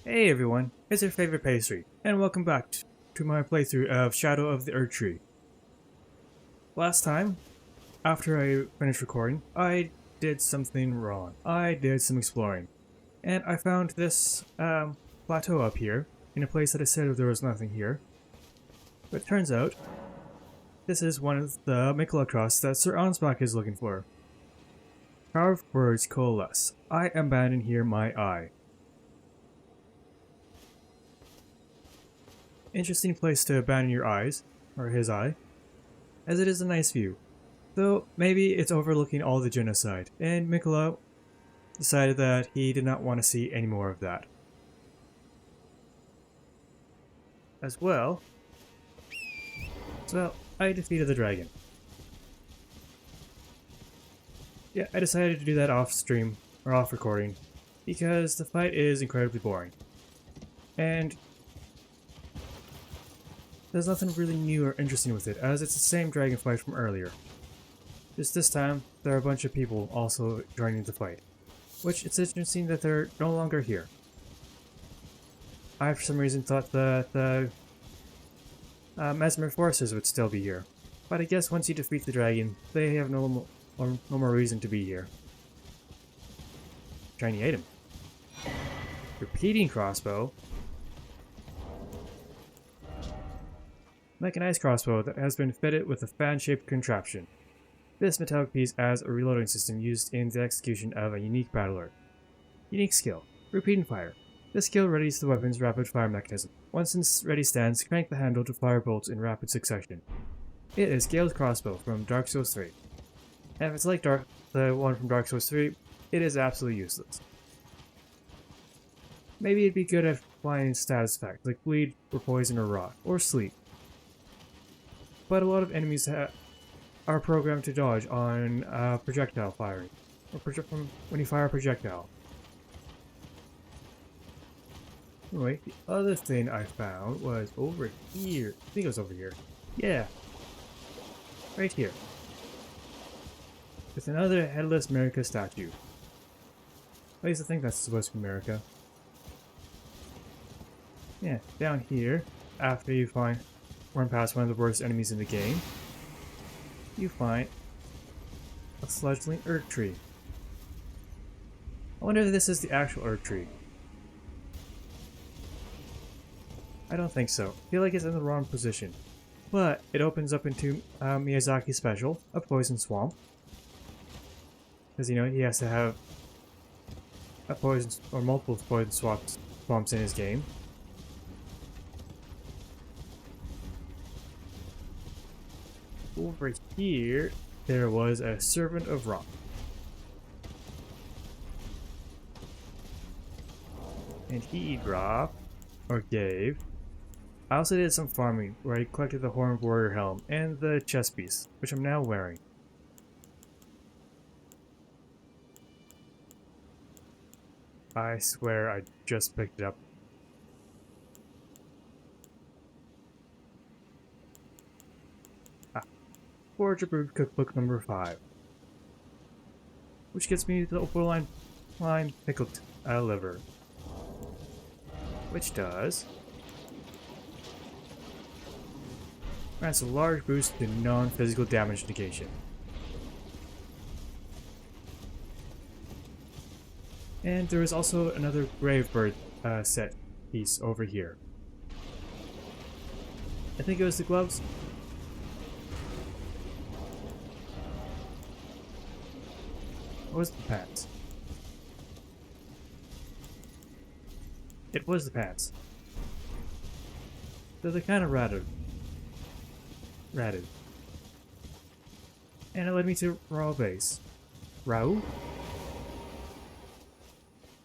Hey everyone, it's your favorite Pastry, and welcome back to my playthrough of Shadow of the Erdtree. Last time, after I finished recording, I did something wrong. I did some exploring, and I found this plateau up here, in a place that I said there was nothing here. But it turns out, this is one of the Miquella crusts that Sir Ansbach is looking for. Carved words coalesce. I abandon here my eye. Interesting place to abandon your eyes, or his eye, as it is a nice view. Though maybe it's overlooking all the genocide, and Miquella decided that he did not want to see any more of that. As well, I defeated the dragon. Yeah, I decided to do that off stream, or off recording, because the fight is incredibly boring. And there's nothing really new or interesting with it, as it's the same dragon fight from earlier. Just this time, there are a bunch of people also joining the fight, which it's interesting that they're no longer here. I for some reason thought that the Messmer forces would still be here, but I guess once you defeat the dragon, they have no more reason to be here. Shiny item. Repeating crossbow. Mechanized crossbow that has been fitted with a fan-shaped contraption. This metallic piece has a reloading system used in the execution of a unique battler. Unique skill. Repeating fire. This skill readies the weapon's rapid fire mechanism. Once in ready stance, crank the handle to fire bolts in rapid succession. It is Gale's crossbow from Dark Souls 3. And if it's like the one from Dark Souls 3, it is absolutely useless. Maybe it'd be good at applying status effects like bleed, or poison, or rot, or sleep. But a lot of enemies are programmed to dodge on projectile firing, or when you fire a projectile. Anyway, the other thing I found was over here. I think it was over here. Yeah. Right here. With another headless Marika statue. At least I think that's supposed to be Marika. Yeah, down here, after you run past one of the worst enemies in the game, you find a fledgling Erdtree. I wonder if this is the actual Erdtree. I don't think so. I feel like it's in the wrong position. But it opens up into Miyazaki's special, a poison swamp. Because, you know, he has to have a poison or multiple poison swamps in his game. Over here, there was a Servant of Rock. And he dropped, or gave. I also did some farming, where I collected the Horned Warrior Helm and the chest piece, which I'm now wearing. I swear I just picked it up. Forge Approved Cookbook number 5. Which gets me the overline pickled liver. Which does grants a large boost to non-physical damage negation. And there is also another Gravebird set piece over here. I think it was the gloves. What was the pants? It was the pants. So they're kind of ratted. And it led me to Raw Base. Rao?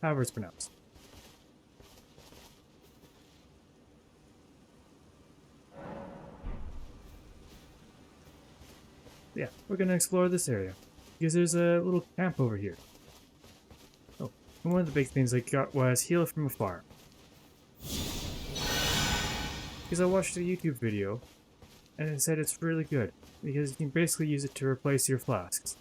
However it's pronounced. Yeah, we're gonna explore this area. Because there's a little camp over here. Oh, and one of the big things I got was Heal from Afar. Because I watched a YouTube video, and it said it's really good, because you can basically use it to replace your flasks.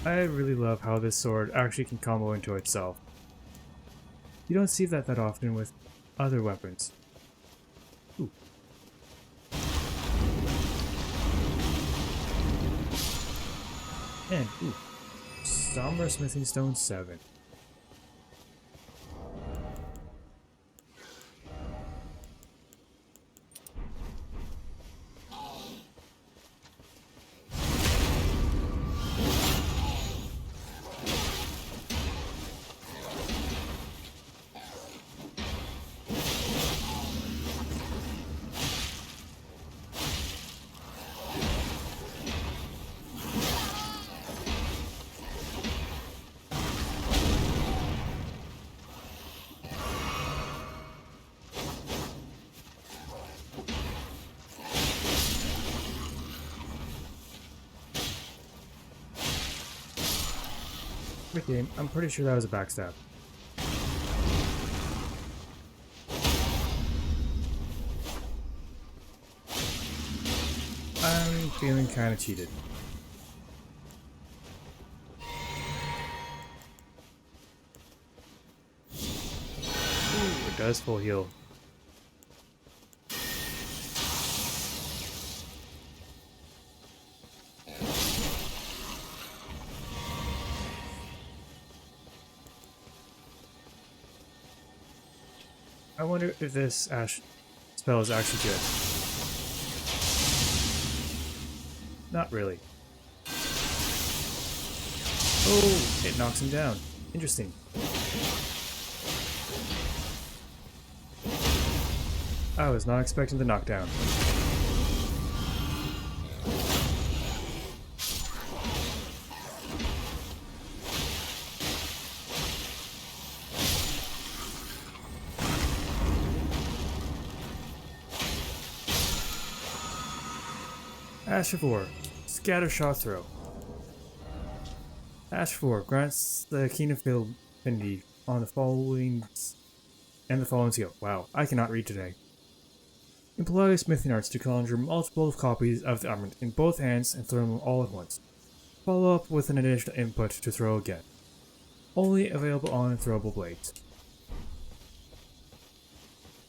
I really love how this sword actually can combo into itself. You don't see that often with other weapons. Ooh. And, ooh, Somber Smithing Stone 7. Okay, I'm pretty sure that was a backstab. I'm feeling kinda cheated. Ooh, it does full heal. I wonder if this Ash spell is actually good. Not really. Oh, it knocks him down. Interesting. I was not expecting the knockdown. Ash of War. Scatter Shot Throw. Ash 4 grants the Keen of Affinity on the following skill. Wow, I cannot read today. Employ smithing arts to conjure multiple copies of the armament in both hands and throw them all at once. Follow up with an additional input to throw again. Only available on throwable blades.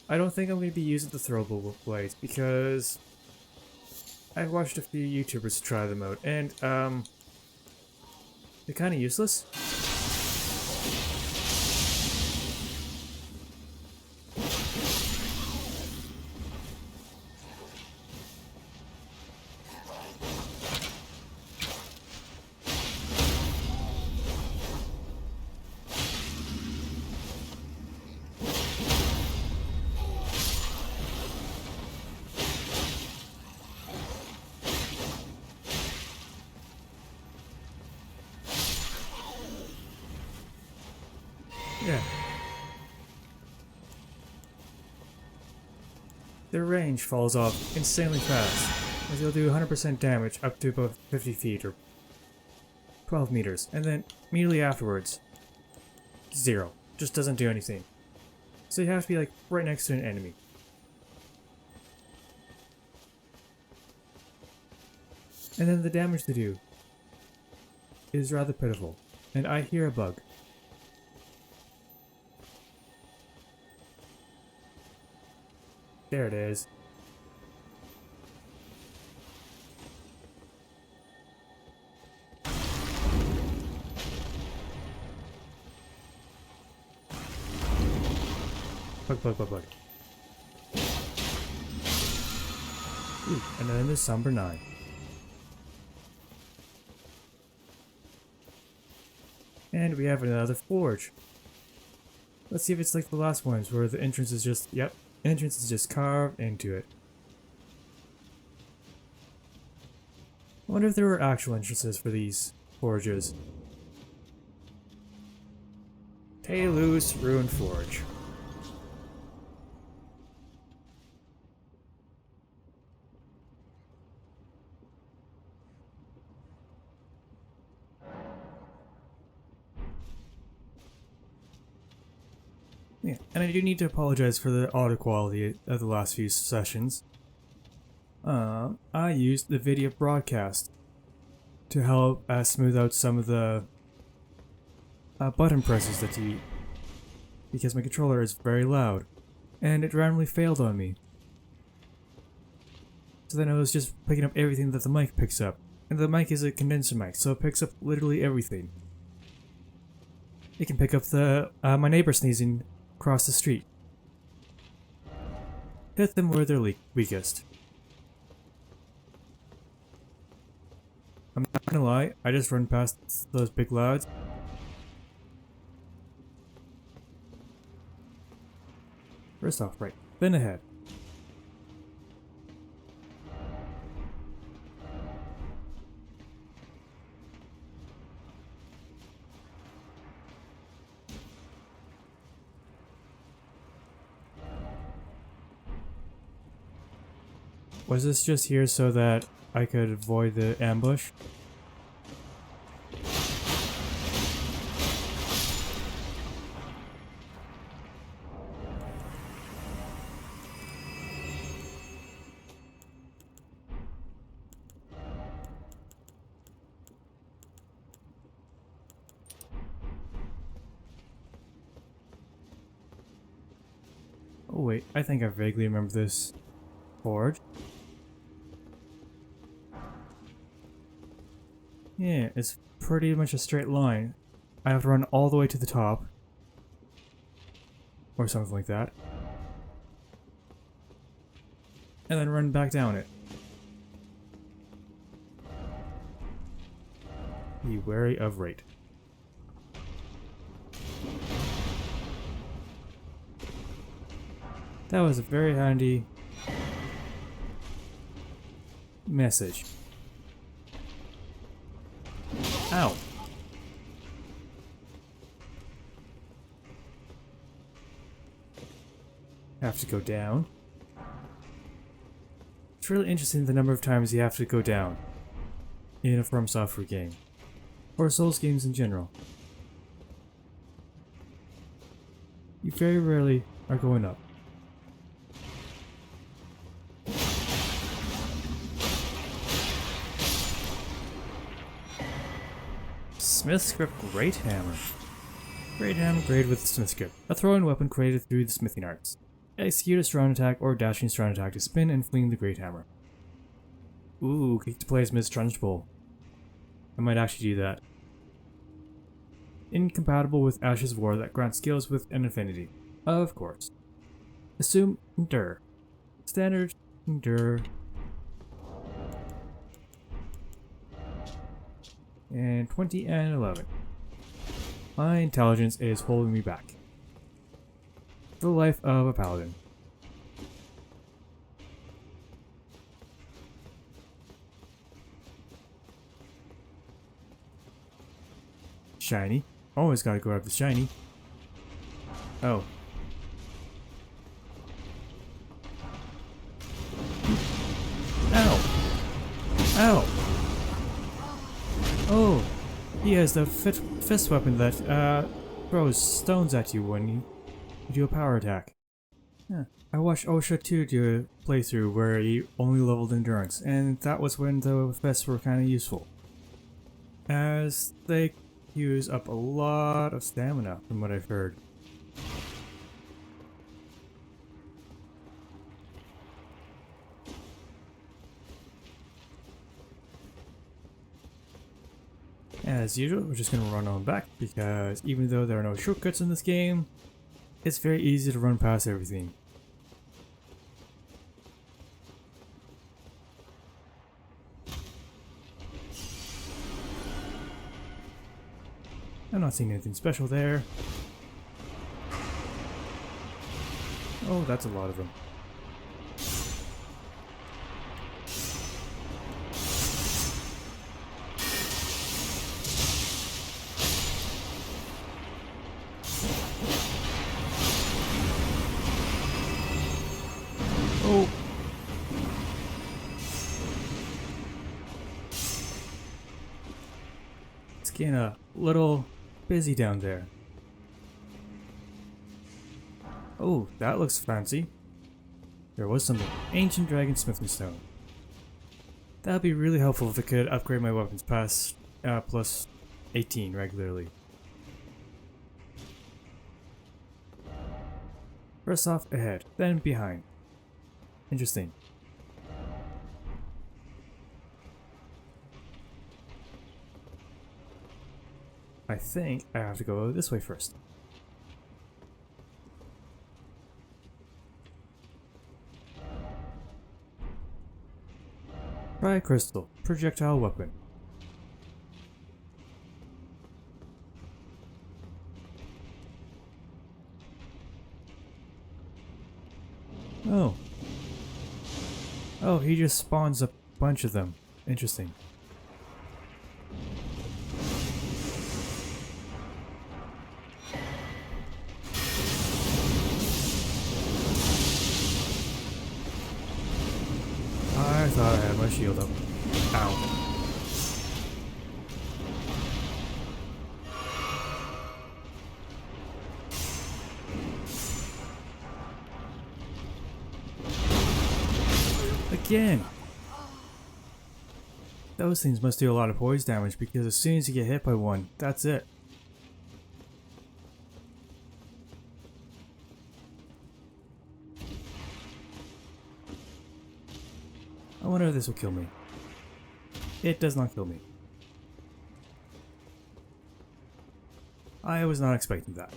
I don't think I'm going to be using the throwable blades because I've watched a few YouTubers try them out and they're kind of useless. Yeah. Their range falls off insanely fast, as they'll do 100% damage up to about 50 feet or 12 meters, and then immediately afterwards, 0. Just doesn't do anything. So you have to be like right next to an enemy. And then the damage they do is rather pitiful, and I hear a bug. There it is. Bug. Ooh, and then there's Somber 9. And we have another forge. Let's see if it's like the last ones where the entrance is just, yep, entrance is just carved into it. I wonder if there were actual entrances for these forges. Taylus Ruined Forge. Yeah, and I do need to apologize for the audio quality of the last few sessions. I used the video broadcast to help smooth out some of the button presses that you... because my controller is very loud, and it randomly failed on me. So then I was just picking up everything that the mic picks up, and the mic is a condenser mic, so it picks up literally everything. It can pick up the my neighbor sneezing across the street. Hit them where they're weakest. I'm not gonna lie, I just run past those big louds. First off, right, then ahead. Was this just here so that I could avoid the ambush? Oh wait, I think I vaguely remember this forge. Yeah, it's pretty much a straight line. I have to run all the way to the top. Or something like that. And then run back down it. Be wary of rate. That was a very handy message. Ow. Have to go down. It's really interesting the number of times you have to go down in a From Software game. Or Souls games in general. You very rarely are going up. Smith Script Great Hammer. Great Hammer graded with Smith Script. A throw-in weapon created through the smithing arts. Execute a strong attack or dashing strong attack to spin and fling the Great Hammer. Ooh, kick to play as Miss Trunchbull. I might actually do that. Incompatible with Ashes of War that grants skills with an affinity. Of course. Assume Endure. Standard Endure. And 20 and 11. My intelligence is holding me back. For the life of a paladin. Shiny. Always gotta grab the shiny. Oh. Ow! Ow! Oh, he has the fist weapon that throws stones at you when you do a power attack. Yeah. I watched OSHA 2 do a playthrough where he only leveled endurance, and that was when the fists were kind of useful, as they use up a lot of stamina from what I've heard. As usual, we're just going to run on back, because even though there are no shortcuts in this game, it's very easy to run past everything. I'm not seeing anything special there. Oh, that's a lot of them. Oh. It's getting a little busy down there. Oh, that looks fancy. There was something. Ancient Dragon Smithing Stone. That'd be really helpful if I could upgrade my weapons past plus 18 regularly. First off, ahead, then behind. Interesting. I think I have to go this way first. Try a crystal, projectile weapon. Oh. Oh, he just spawns a bunch of them. Interesting. I thought I had my shield up. Ow. Again! Those things must do a lot of poise damage because as soon as you get hit by one, that's it. I wonder if this will kill me. It does not kill me. I was not expecting that.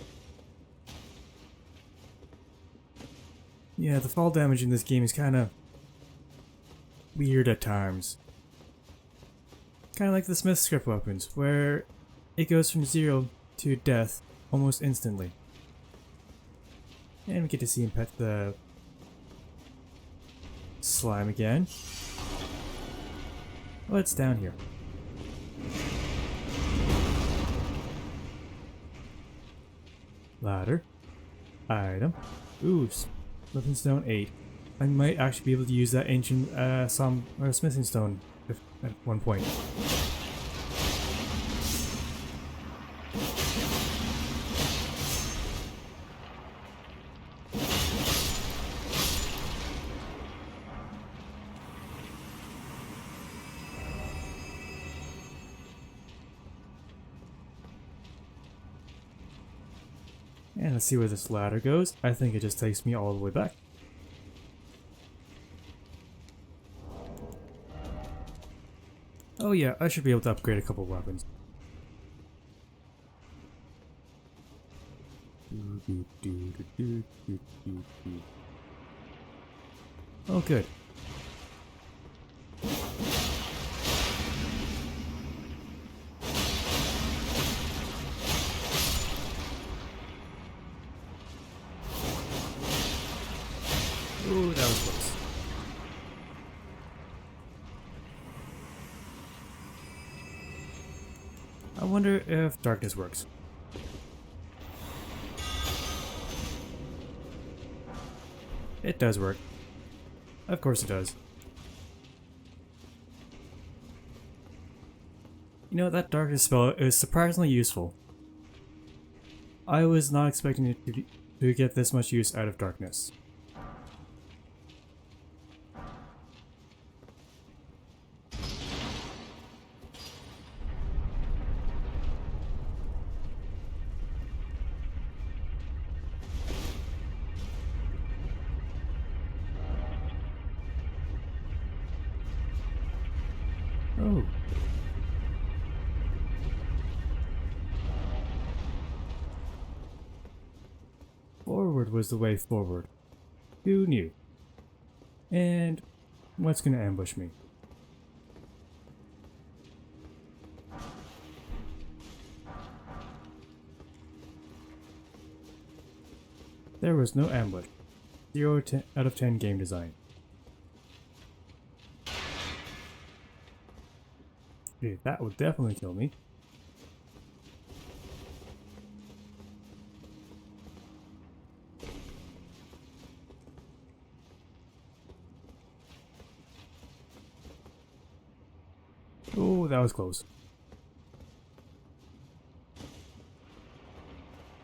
Yeah, the fall damage in this game is kind of weird at times. Kind of like the Smith script weapons, where it goes from 0 to death almost instantly. And we get to see him pet the slime again. What's down here? Ladder. Item. Ooh, Smithing Stone 8. I might actually be able to use that ancient smithing stone at one point. And let's see where this ladder goes. I think it just takes me all the way back. Oh yeah, I should be able to upgrade a couple weapons. Oh good. Ooh, that was close. I wonder if darkness works. It does work. Of course it does. You know, that darkness spell is surprisingly useful. I was not expecting it to get this much use out of darkness. Oh. Forward was the way forward. Who knew? And what's gonna ambush me? There was no ambush. 0 out of 10 game design. Okay, that would definitely kill me. Oh, that was close.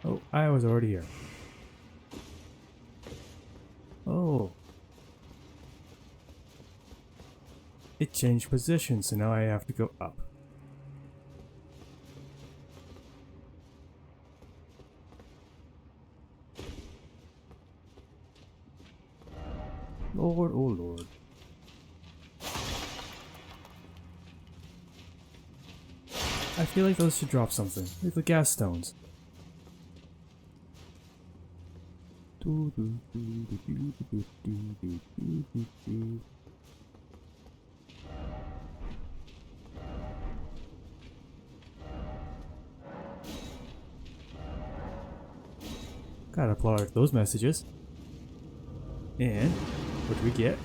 Oh, I was already here. Oh. It changed position, so now I have to go up. Lord, oh lord. I feel like those should drop something, like the gas stones. Gotta plot those messages. And what do we get?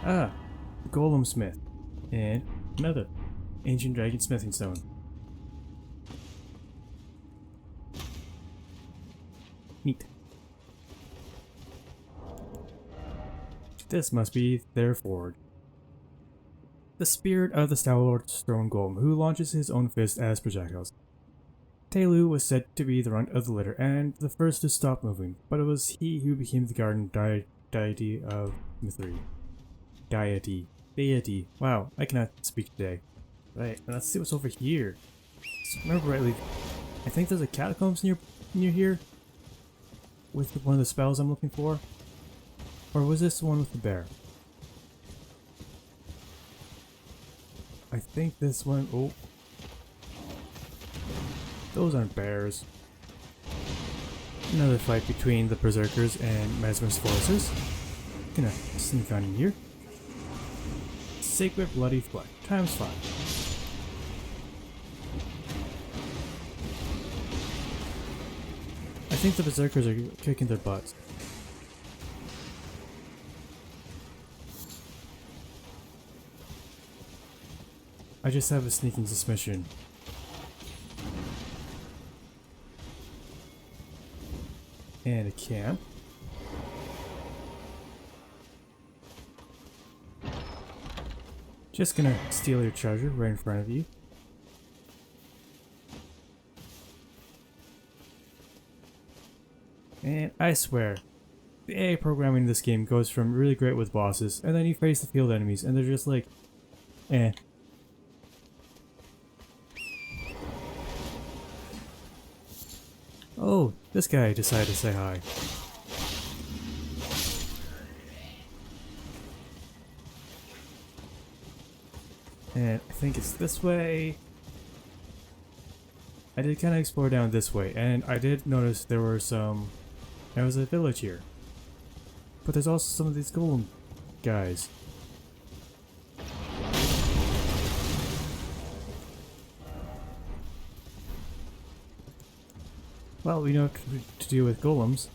Ah, the Golem Smith. And another Ancient Dragon Smithing Stone. Neat. This must be their forge. The spirit of the Stalwart Stone Golem, who launches his own fist as projectiles. Telu was said to be the runt of the litter and the first to stop moving, but it was he who became the garden deity of Mithri. Deity. Wow, I cannot speak today. Right, let's see what's over here. So remember rightly, I think there's a catacombs near here with one of the spells I'm looking for. Or was this the one with the bear? I think this one. Oh, those aren't bears. Another fight between the berserkers and Messmer's forces. Gonna sneak on in here. Sacred Bloody Fleck times 5. I think the berserkers are kicking their butts. I just have a sneaking suspicion. And a camp. Just gonna steal your treasure right in front of you. And I swear, the AI programming in this game goes from really great with bosses, and then you face the field enemies, and they're just like, eh. Oh, this guy decided to say hi. And I think it's this way. I did kind of explore down this way, and I did notice there was a village here. But there's also some of these golem guys. Well, we know what to do with golems.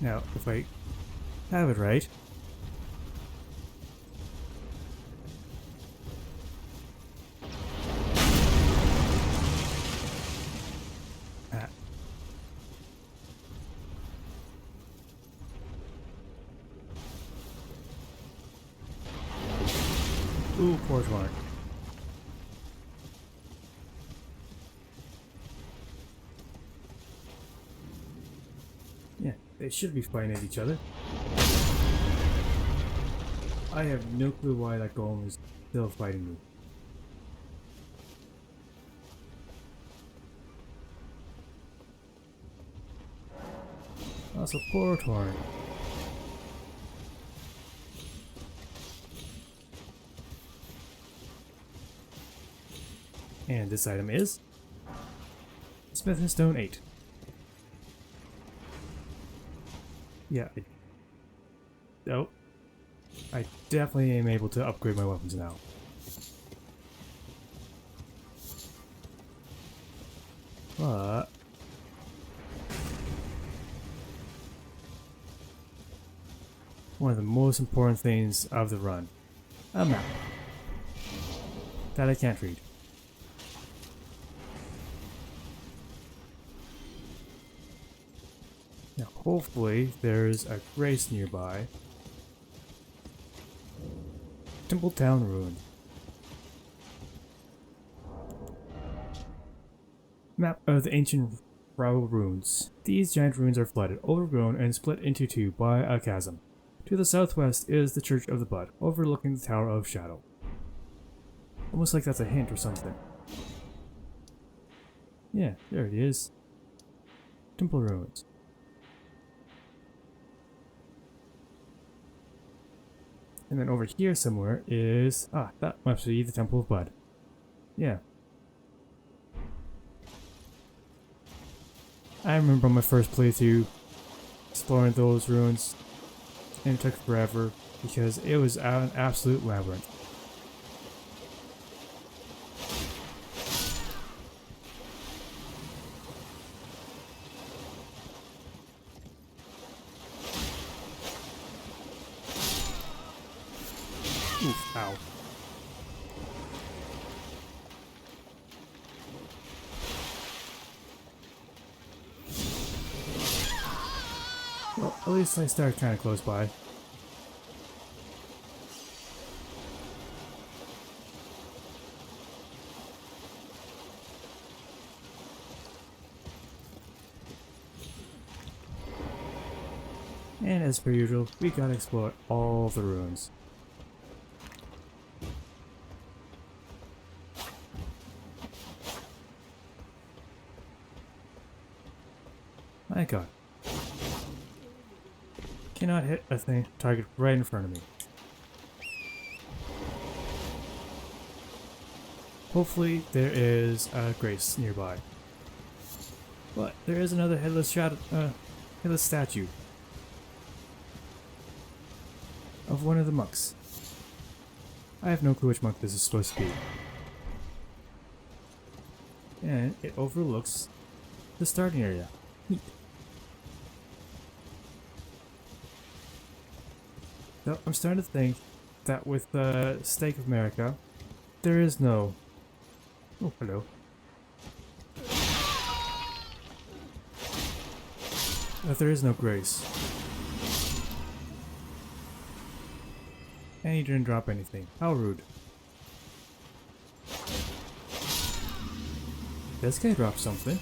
Now, if I have it right, ooh, port mark. Yeah, they should be fighting at each other. I have no clue why that golem is still fighting me. Also, port horn. And this item is Smithing Stone 8. Yeah. Oh. I definitely am able to upgrade my weapons now. But one of the most important things of the run. A map that I can't read. Now, hopefully, there's a grace nearby. Templetown Ruin. Map of the ancient Rao ruins. These giant ruins are flooded, overgrown, and split into two by a chasm. To the southwest is the Church of the Bud, overlooking the Tower of Shadow. Almost like that's a hint or something. Yeah, there it is. Temple ruins. And then over here somewhere is... ah, that must be the Temple of Bud. Yeah. I remember my first playthrough exploring those ruins, and it took forever because it was an absolute labyrinth. Oof, ow. Well, at least I started kind of close by. And as per usual, we gotta explore all the ruins. My god. Cannot hit a thing target right in front of me. Hopefully there is a grace nearby. But there is another headless statue of one of the monks. I have no clue which monk this is supposed to be. And it overlooks the starting area. Neat. So I'm starting to think that with the stake of Marika, there is no... oh, hello. That there is no grace. And he didn't drop anything. How rude. This guy dropped something.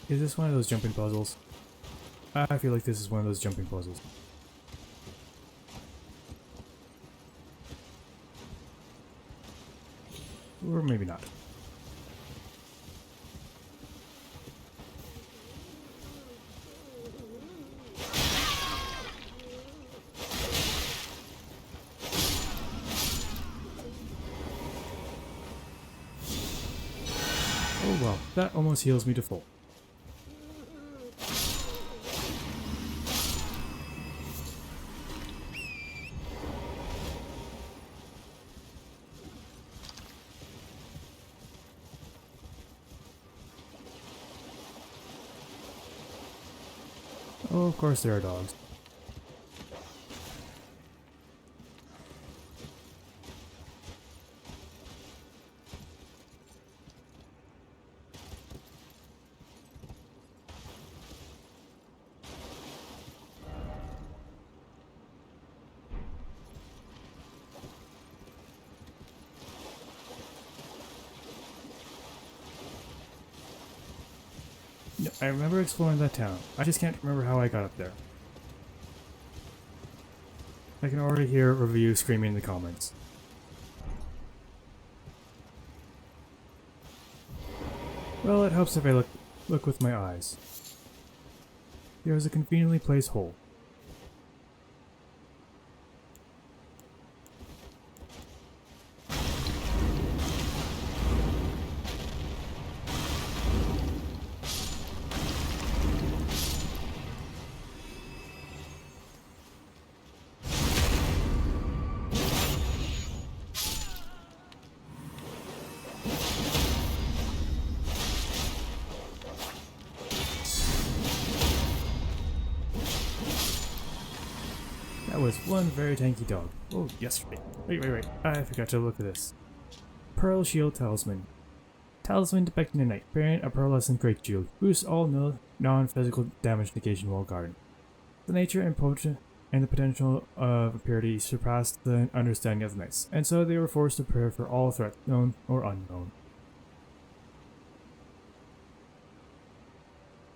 Is this one of those jumping puzzles? I feel like this is one of those jumping puzzles. Or maybe not. Oh well, that almost heals me to full. Oh, of course there are dogs. No, I remember exploring that town. I just can't remember how I got up there. I can already hear reviews screaming in the comments. Well, it helps if I look with my eyes. There is a conveniently placed hole. That was one very tanky dog. Oh, yesterday. Wait. I forgot to look at this. Pearl Shield Talisman. Talisman depicting a knight bearing a pearlescent great shield. Boosts all non-physical damage negation while guarding. The nature and the potential of impurity surpassed the understanding of the knights, and so they were forced to prepare for all threats, known or unknown.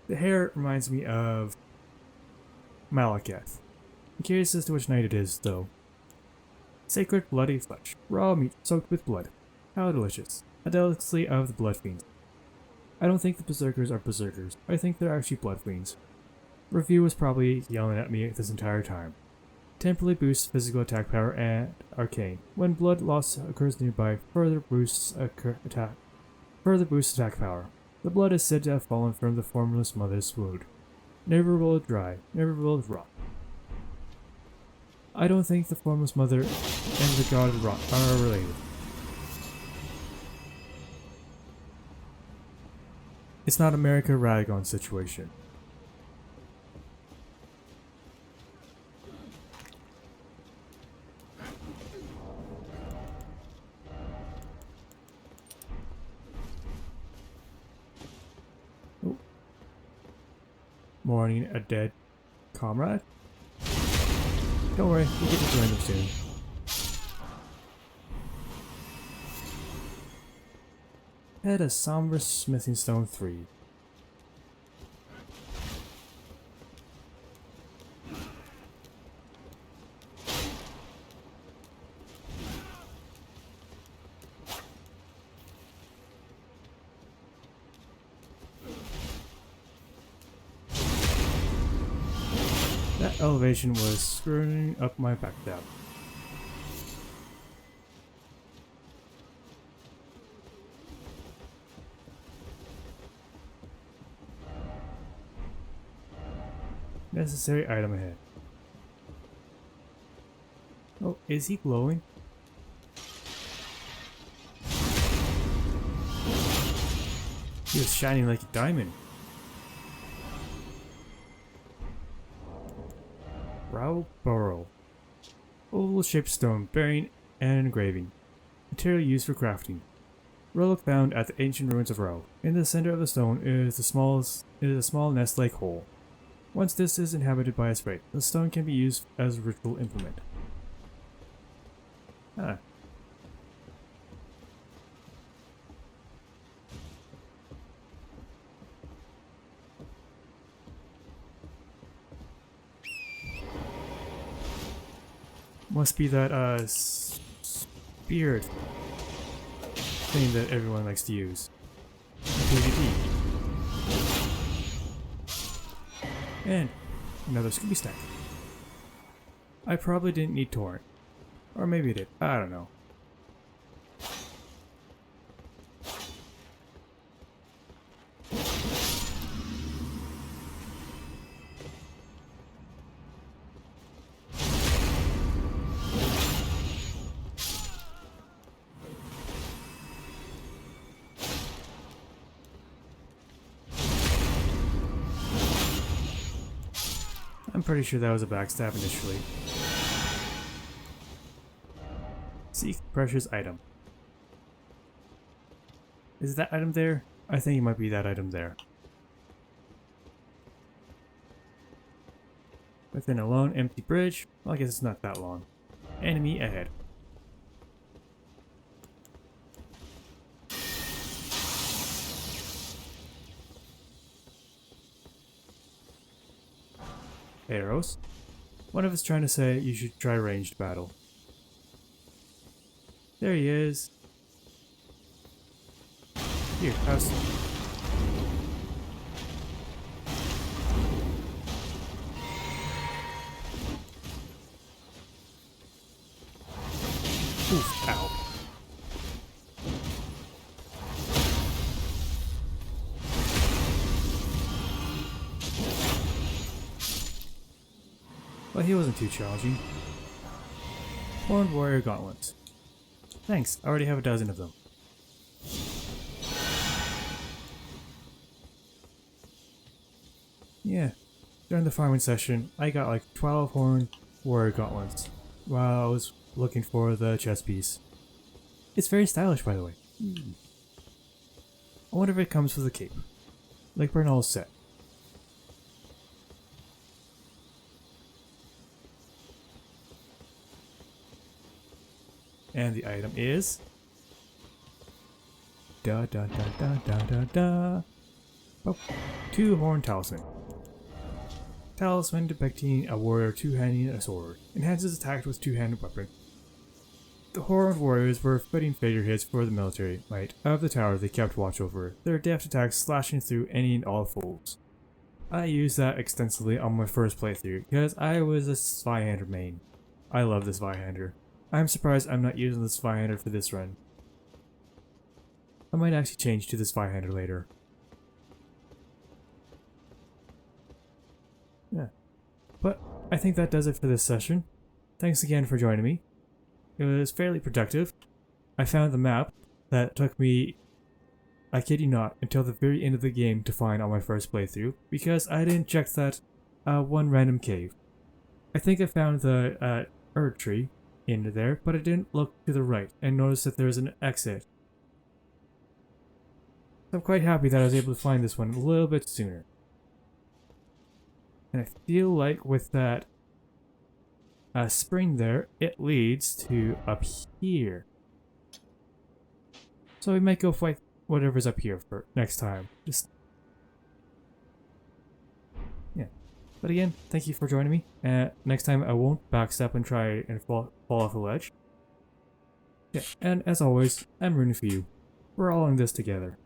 The hair reminds me of Malekith. I'm curious as to which knight it is, though. Sacred bloody flesh. Raw meat soaked with blood. How delicious. A delicacy of the blood fiends. I don't think the berserkers are berserkers. I think they're actually blood fiends. Review was probably yelling at me this entire time. Temporarily boosts physical attack power and arcane. When blood loss occurs nearby, further boosts attack power. The blood is said to have fallen from the formless mother's wound. Never will it dry, never will it rot. I don't think the formless mother and the god of rot are related. It's not a Marika Radagon situation. Oh. Mourning a dead comrade? Don't worry, we'll get to join them soon. Head a somber smithing stone 3. That elevation was screwing up my backstab. Necessary item ahead. Oh, is he glowing? He was shining like a diamond. Brow Burrow. Oval-shaped stone bearing an engraving. Material used for crafting. Relic found at the ancient ruins of Rao. In the center of the stone is a small nest-like hole. Once this is inhabited by a sprite, the stone can be used as a ritual implement. Ah. Must be that spirit thing that everyone likes to use. PvP. And another Scooby stack. I probably didn't need torrent. Or maybe it did. I don't know. I'm pretty sure that was a backstab initially. Seek precious item. Is that item there? I think it might be that item there. Within a lone empty bridge? Well, I guess it's not that long. Enemy ahead. Arrows. One of us trying to say you should try ranged battle. There he is. Here, have some. Oof, ow. Well, he wasn't too challenging. Horned Warrior Gauntlets. Thanks, I already have a dozen of them. Yeah, during the farming session, I got like 12 horned warrior gauntlets while I was looking for the chest piece. It's very stylish, by the way. I wonder if it comes with a cape, like Bernal's set. And the item is... Da da da da da da da. Oh, two-horn talisman. Talisman depicting a warrior two-handing a sword. Enhances attack with two-handed weapon. The horned warriors were fitting figureheads for the military might of the tower they kept watch over, their deft attacks slashing through any and all foes. I used that extensively on my first playthrough because I was a Zweihander main. I love this Zweihander. I'm surprised I'm not using the Zweihander for this run. I might actually change to the Zweihander later. Yeah. But I think that does it for this session. Thanks again for joining me. It was fairly productive. I found the map that took me, I kid you not, until the very end of the game to find on my first playthrough because I didn't check that one random cave. I think I found the Erdtree in there, but I didn't look to the right and noticed that there's an exit. So I'm quite happy that I was able to find this one a little bit sooner. And I feel like with that spring there, it leads to up here. So we might go fight whatever's up here for next time. Just yeah. But again, thank you for joining me. Next time I won't backstep and try and fall off a ledge. Yeah, and as always, I'm rooting for you. We're all in this together.